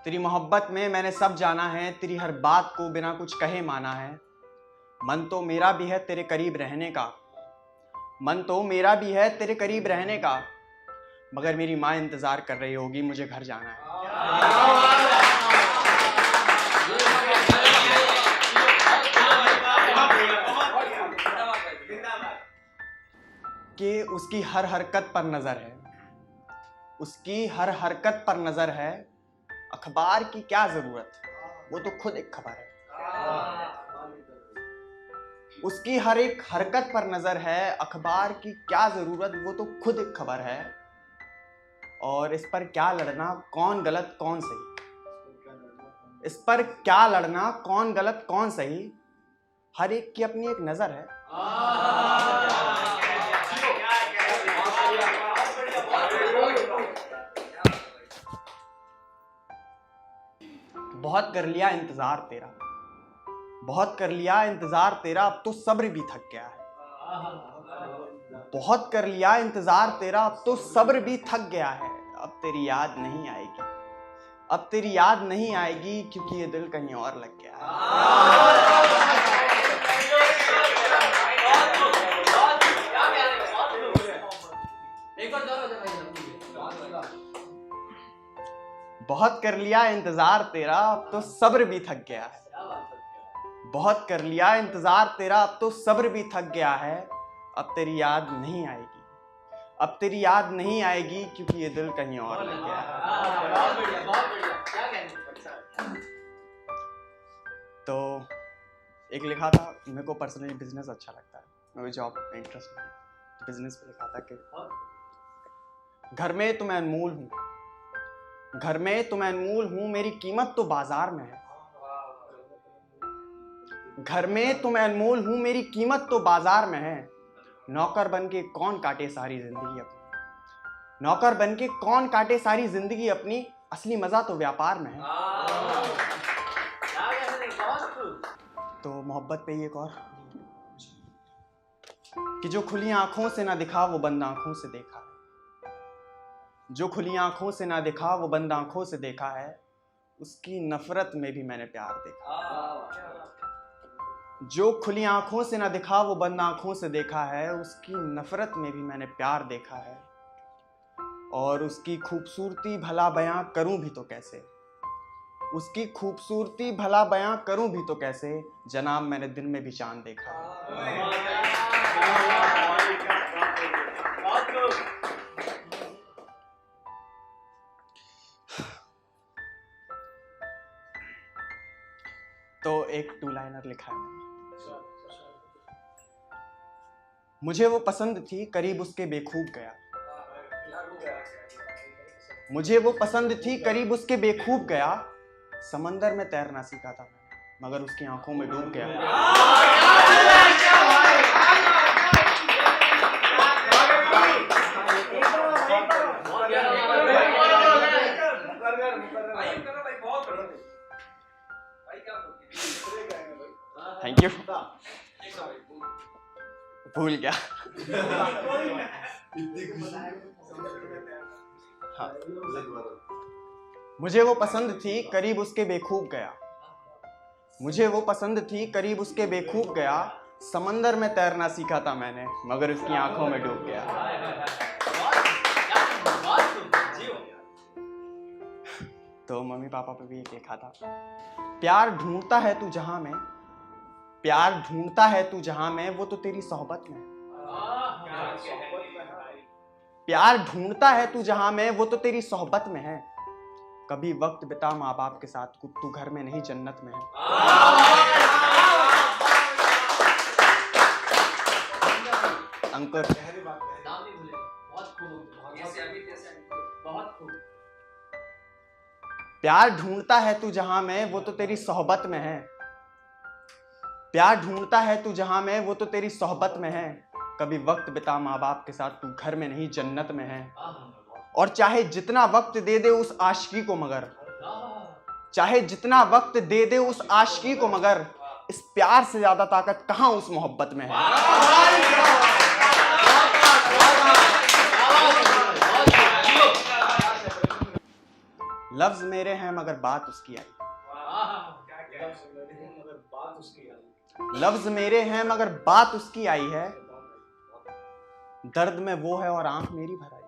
तेरी मोहब्बत में मैंने सब जाना है, तेरी हर बात को बिना कुछ कहे माना है। मन तो मेरा भी है तेरे करीब रहने का, मन तो मेरा भी है तेरे करीब रहने का, मगर मेरी माँ इंतजार कर रही होगी, मुझे घर जाना है। कि उसकी हर हरकत पर नजर है, उसकी हर हरकत पर नजर है, अखबार की क्या जरूरत, वो तो खुद एक खबर है। उसकी हर एक हरकत पर नजर है, अखबार की क्या जरूरत, वो तो खुद एक खबर है। और इस पर क्या लड़ना, कौन गलत कौन सही, इस पर क्या लड़ना, कौन गलत कौन सही, हर एक की अपनी एक नजर है। बहुत कर लिया इंतजार तेरा, बहुत कर लिया इंतजार तेरा, अब तो सब्र भी थक गया है। बहुत कर लिया इंतजार तेरा, अब तो सब्र भी थक गया है। अब तेरी याद नहीं आएगी, अब तेरी याद नहीं आएगी, क्योंकि ये दिल कहीं और लग गया है। बहुत कर लिया इंतजार तेरा, अब तो सब्र भी थक गया है। बहुत कर लिया इंतजार तेरा, अब तो सब्र भी थक गया है। अब तेरी याद नहीं आएगी, अब तेरी याद नहीं आएगी, क्योंकि ये दिल कहीं और लग गया है। तो एक लिखा था, मेरे को पर्सनली बिजनेस अच्छा लगता है, मेरे जॉब में इंटरेस्ट नहीं है, तो बिजनेस पे लिखा था कि घर में तो मैं अनमोल हूँ, घर में तो मैं अनमोल हूँ, मेरी कीमत तो बाजार में है। घर में तो मैं अनमोल हूँ, मेरी कीमत तो बाजार में है। नौकर बन के कौन काटे सारी जिंदगी अपनी, नौकर बन के कौन काटे सारी जिंदगी अपनी, असली मजा तो व्यापार में है। तो मोहब्बत पे एक और, कि जो खुली आंखों से ना दिखा वो बंद आंखों से देखा है, जो खुली आंखों से ना दिखा वो बंद आंखों से देखा है, उसकी नफरत में भी मैंने प्यार देखा। जो खुली आंखों से ना दिखा वो बंद आंखों से देखा है, उसकी नफरत में भी मैंने प्यार देखा है। और उसकी खूबसूरती भला बयां करूं भी तो कैसे, उसकी खूबसूरती भला बयां करूं भी तो कैसे, जनाब मैंने दिन में भी चांद देखा है। तो एक टू लाइनर लिखा है मैंने, मुझे वो पसंद थी करीब उसके बेखूब गया, मुझे वो पसंद थी करीब उसके बेखूब गया, समंदर में तैरना सीखा था मैंने, मगर उसकी आंखों में डूब गया। थैंक यू, भूल गया। हाँ। मुझे वो पसंद थी करीब उसके बेखूब गया, मुझे वो पसंद थी करीब उसके बेखूब गया, समंदर में तैरना सीखा था मैंने, मगर उसकी आंखों में डूब गया। तो मम्मी पापा पे भी एक लिखा था, प्यार ढूंढता है तू जहां में, प्यार ढूंढता है तू जहां में, वो तो तेरी सोहबत में है। प्यार ढूंढता है तू जहां में, वो तो तेरी सोहबत में है। कभी वक्त बिता माँ बाप के साथ, तू घर में नहीं जन्नत में है। अंकुर, प्यार ढूंढता है तू जहां में, वो तो तेरी सोहबत में है। प्यार ढूंढता है तू जहां में, वो तो तेरी सोहबत में है। कभी वक्त बिता माँ बाप के साथ, तू घर में नहीं जन्नत में है। और चाहे जितना वक्त दे दे उस आशिकी को मगर, चाहे जितना वक्त दे दे उस आशिकी को मगर, इस प्यार से ज्यादा ताकत कहां उस मोहब्बत में है। लफ्ज मेरे हैं मगर बात उसकी आई। लफ्ज मेरे हैं मगर बात उसकी आई है, दर्द में वो है और आंख मेरी भर आई।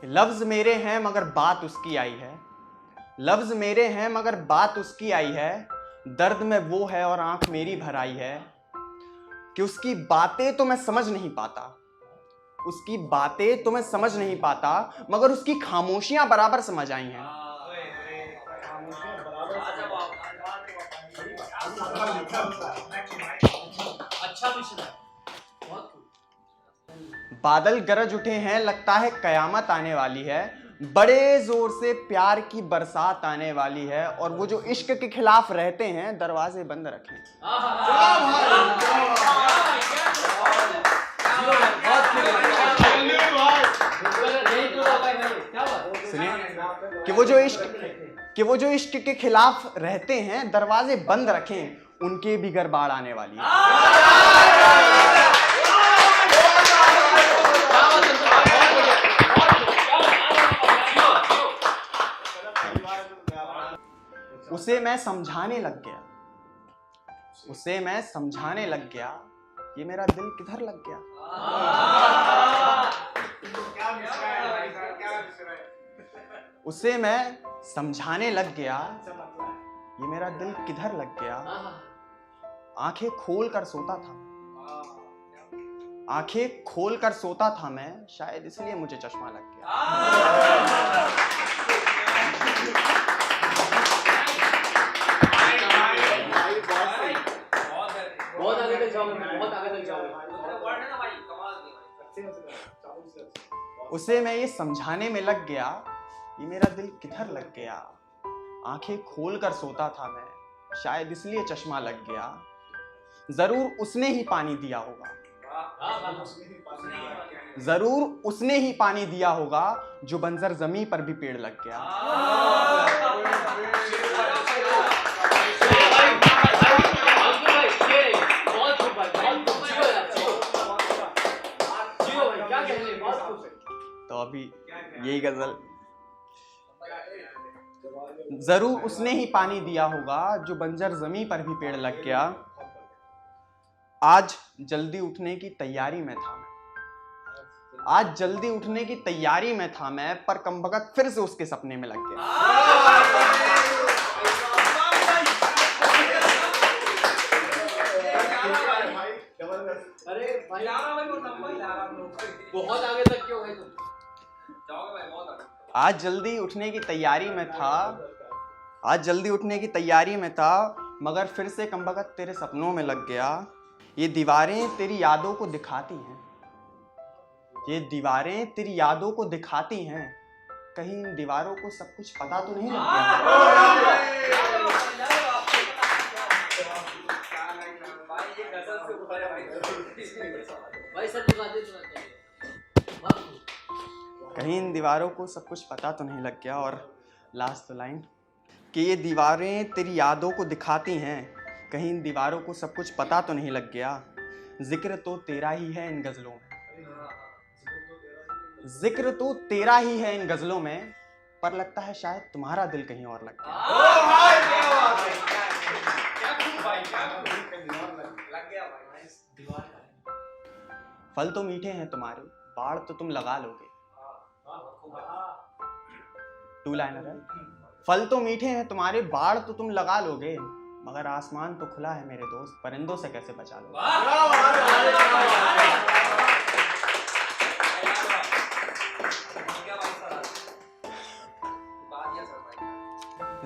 लफ्ज मेरे हैं मगर बात उसकी आई है, लफ्ज मेरे हैं मगर बात उसकी आई है, दर्द में वो है और आंख मेरी भर आई है, कि उसकी बातें तो मैं समझ नहीं पाता, उसकी बातें तो मैं समझ नहीं पाता, मगर उसकी खामोशियां बराबर समझ आई हैं। बादल गरज उठे हैं, लगता है कयामत आने वाली है, बड़े जोर से प्यार की बरसात आने वाली है, और वो जो इश्क के खिलाफ रहते हैं दरवाजे बंद रखें। सुनिए कि वो जो इश्क के खिलाफ रहते हैं दरवाजे बंद रखें, उनके भी घर बाढ़ आने वाली है। उसे मैं समझाने लग गया, उसे मैं समझाने लग गया, ये मेरा दिल किधर लग गया। उसे मैं समझाने लग गया, ये मेरा दिल किधर लग गया। आंखें खोल कर सोता था, आंखें खोल कर सोता था मैं, शायद इसलिए मुझे चश्मा लग गया। बहुत आगे तक जाओगे, बहुत आगे तक जाओगे। उसे मैं ये समझाने में लग गया, ये मेरा दिल किधर लग गया। आंखें खोल कर सोता था मैं, शायद इसलिए चश्मा लग गया। जरूर उसने ही पानी दिया होगा, जरूर उसने ही पानी दिया होगा, जो बंजर जमीन पर भी पेड़ लग गया। तो अभी यही गजल, जरूर उसने ही पानी दिया होगा, जो बंजर जमीन पर भी पेड़ लग गया। आज जल्दी उठने की तैयारी में था मैं, आज जल्दी उठने की तैयारी में था मैं, पर कमबख्त फिर से उसके सपने में लग गया। अरे भाई बहुत आगे तक क्यों गए तुम? आज जल्दी उठने की तैयारी में था, आज जल्दी उठने की तैयारी में था, मगर फिर से कमबख्त तेरे सपनों में लग गया। ये दीवारें तेरी यादों को दिखाती हैं, ये दीवारें तेरी यादों को दिखाती हैं, कहीं इन दीवारों को सब कुछ पता तो नहीं लग गया। कहीं इन दीवारों को सब कुछ पता तो नहीं लग गया। और लास्ट लाइन कि ये दीवारें तेरी यादों को दिखाती हैं, कहीं इन दीवारों को सब कुछ पता तो नहीं लग गया। जिक्र तो तेरा ही है इन गजलों में, जिक्र तो तेरा ही है इन गजलों में, पर लगता है शायद तुम्हारा दिल कहीं और लग गया। फल तो मीठे हैं तुम्हारे, बाढ़ तो तुम लगा लोगे। टू लाइनर है। फल तो मीठे हैं तुम्हारे, बाढ़ तो तुम लगा लोगे, मगर आसमान तो खुला है मेरे दोस्त, परिंदों से कैसे बचा लोगे।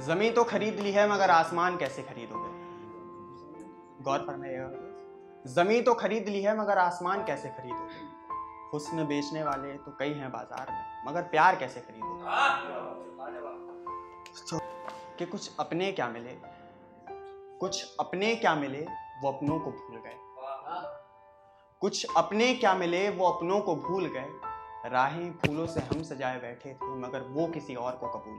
जमीन तो खरीद ली है, मगर आसमान कैसे खरीदोगे। गौर फरमाइएगा। जमीन तो खरीद ली है, मगर आसमान कैसे खरीदोगे। हुस्न बेचने वाले तो कई हैं बाजार में, मगर प्यार कैसे खरीदोगे। कि कुछ अपने क्या मिले, कुछ अपने क्या मिले वो अपनों को भूल गए, कुछ अपने क्या मिले वो अपनों को भूल गए। राहें फूलों से हम सजाए बैठे थे, मगर वो किसी और को कबूल